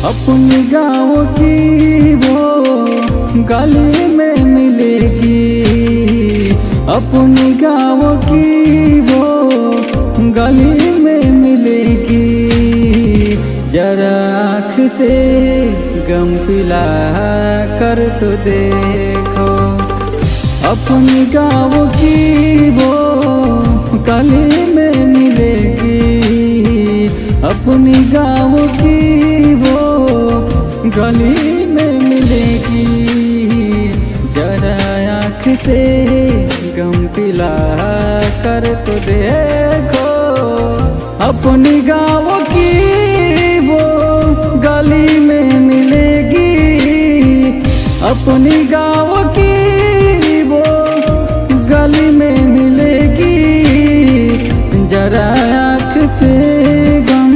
अपनी गाँव की वो गली में मिलेगी, अपनी गाँव की वो गली में मिलेगी। जरा आँख से गम पिला कर तो देखो, अपनी गाँव की वो गली में मिलेगी, अपनी गाँव की वो गली में मिलेगी। जरा आँख से गम पिला कर तो देखो, अपनी गाँव की वो गली में मिलेगी, अपनी गाँव की वो गली में मिलेगी। जरा आँख से गम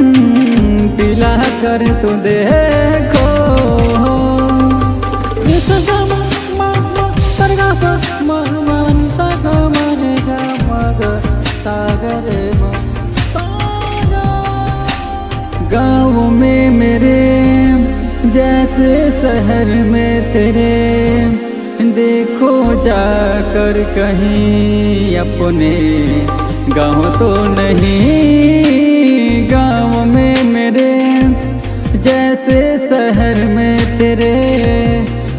पिला कर तो देखो। गाँव में मेरे जैसे शहर में तेरे, देखो जाकर कहीं अपने गाँव तो नहीं। गाँव में मेरे जैसे शहर में तेरे,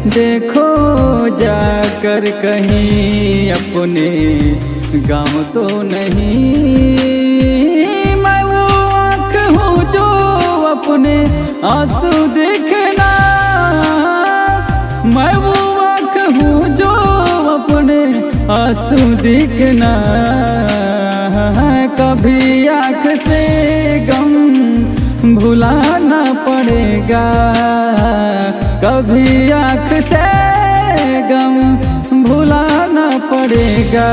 देखो जाकर कहीं अपने गाँव तो नहीं। मैं वो आँख हूँ जो अपने आंसू देखना, मैं वो आँख हूँ जो अपने आंसू देखना। कभी आँख से गम भुलाना पड़ेगा, कभी आँख से गम भुलाना पड़ेगा।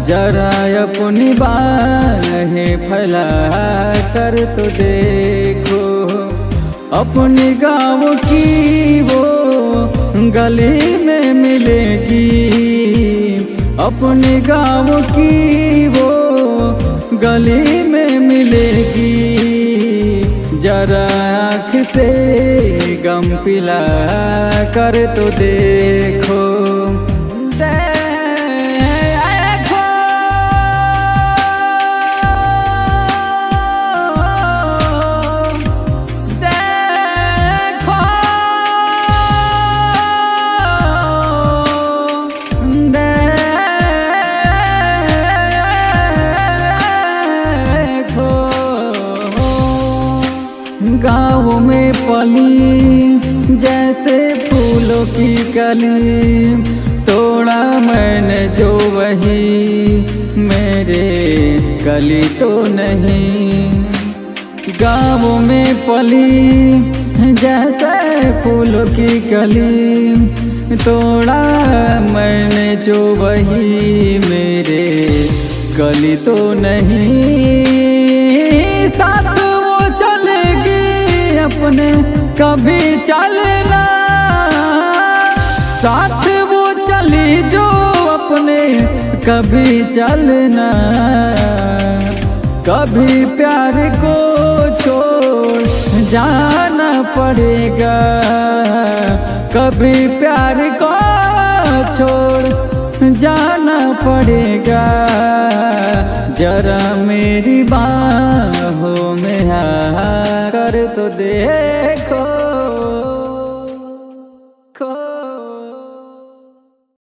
जरा अपनी बाहें फैला कर तो देखो, अपनी गाँव की वो गली में मिलेगी, अपनी गाँव की वो गली में मिलेगी। जरा आँख से गम पिला कर तो देखो। गाँव में पली जैसे फूलों की कली, तोड़ा मैंने जो वही मेरे कली तो नहीं। गाँव में पली जैसे फूलों की कली, तोड़ा मैंने जो वही मेरे कली तो नहीं। साथ वो चलेगी अपने कभी चलना, साथ वो चली जो अपने कभी चलना। कभी प्यार को छोड़ जाना पड़ेगा, कभी प्यार को छोड़ जाना पड़ेगा। जरा मेरी बाहों में आ कर तो देखो।